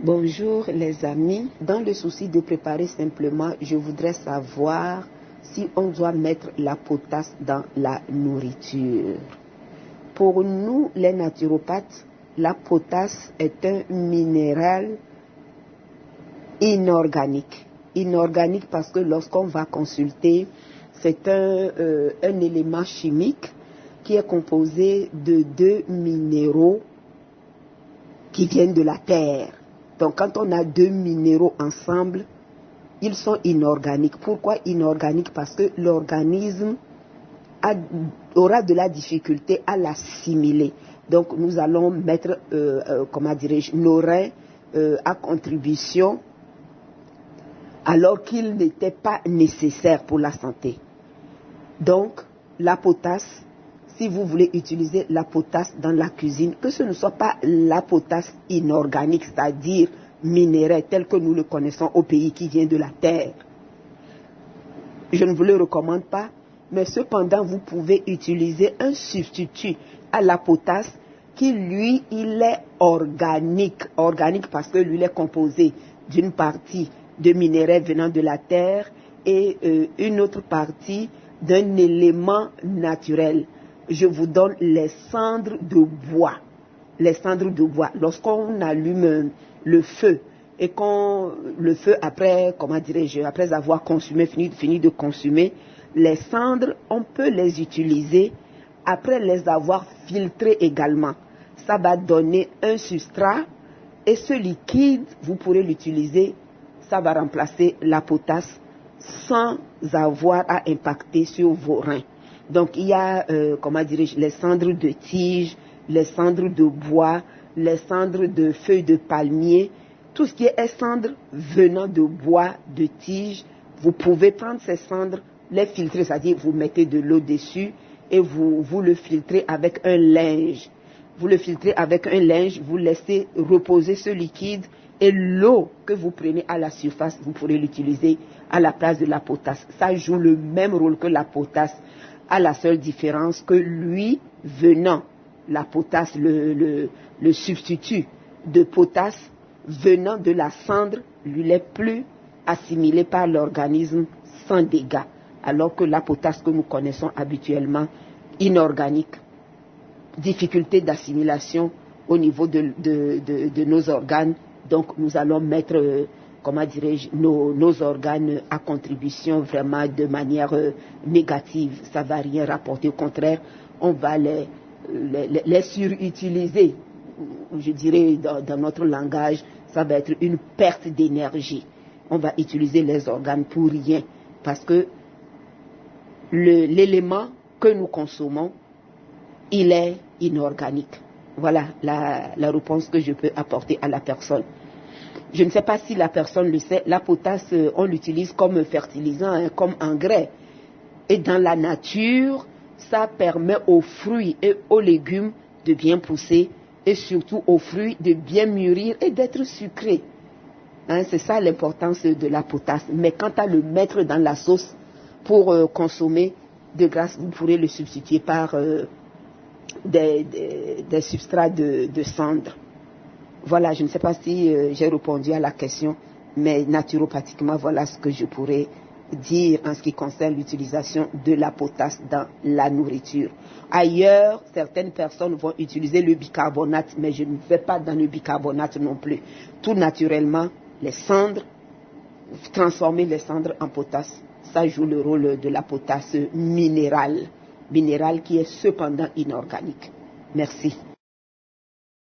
Bonjour les amis, dans le souci de préparer simplement, je voudrais savoir si on doit mettre la potasse dans la nourriture. Pour nous les naturopathes, la potasse est un minéral inorganique. Inorganique parce que lorsqu'on va consulter, c'est un élément chimique qui est composé de 2 minéraux qui viennent de la terre. Donc quand on a 2 minéraux ensemble, ils sont inorganiques. Pourquoi inorganiques? Parce que l'organisme aura de la difficulté à l'assimiler. Donc nous allons mettre, nos reins à contribution alors qu'ils n'étaient pas nécessaires pour la santé. Donc la potasse, si vous voulez utiliser la potasse dans la cuisine, que ce ne soit pas la potasse inorganique, c'est-à-dire minérale, tel que nous le connaissons au pays qui vient de la terre. Je ne vous le recommande pas, mais cependant, vous pouvez utiliser un substitut à la potasse qui, lui, il est organique. Organique parce que lui, il est composé d'une partie de minéraux venant de la terre et une autre partie d'un élément naturel. Je vous donne les cendres de bois. Les cendres de bois. Lorsqu'on allume le feu et le feu après avoir consumé, fini de consumer, les cendres, on peut les utiliser après les avoir filtrées également. Ça va donner un substrat et ce liquide, vous pourrez l'utiliser, ça va remplacer la potasse sans avoir à impacter sur vos reins. Donc il y a, les cendres de tige, les cendres de bois, les cendres de feuilles de palmier, tout ce qui est cendres venant de bois, de tige, vous pouvez prendre ces cendres, les filtrer, c'est-à-dire vous mettez de l'eau dessus et vous le filtrez avec un linge. Vous le filtrez avec un linge, vous laissez reposer ce liquide et l'eau que vous prenez à la surface, vous pourrez l'utiliser à la place de la potasse. Ça joue le même rôle que la potasse, à la seule différence que lui, venant, la potasse, le substitut de potasse, venant de la cendre, lui n'est plus assimilé par l'organisme sans dégâts, alors que la potasse que nous connaissons habituellement, inorganique, difficulté d'assimilation au niveau de nos organes. Donc nous allons mettre, nos organes à contribution vraiment de manière négative. Ça ne va rien rapporter. Au contraire, on va les surutiliser. Je dirais dans notre langage, ça va être une perte d'énergie. On va utiliser les organes pour rien. Parce que l'élément que nous consommons, il est inorganique. Voilà la réponse que je peux apporter à la personne. Je ne sais pas si la personne le sait, la potasse, on l'utilise comme fertilisant, comme engrais. Et dans la nature, ça permet aux fruits et aux légumes de bien pousser et surtout aux fruits de bien mûrir et d'être sucrés. C'est ça l'importance de la potasse. Mais quant à le mettre dans la sauce pour consommer, de grâce, vous pourrez le substituer par des substrats de cendre. Voilà, je ne sais pas si j'ai répondu à la question, mais naturopathiquement, voilà ce que je pourrais dire en ce qui concerne l'utilisation de la potasse dans la nourriture. Ailleurs, certaines personnes vont utiliser le bicarbonate, mais je ne vais pas dans le bicarbonate non plus. Tout naturellement, les cendres, transformer les cendres en potasse, ça joue le rôle de la potasse minérale qui est cependant inorganique. Merci.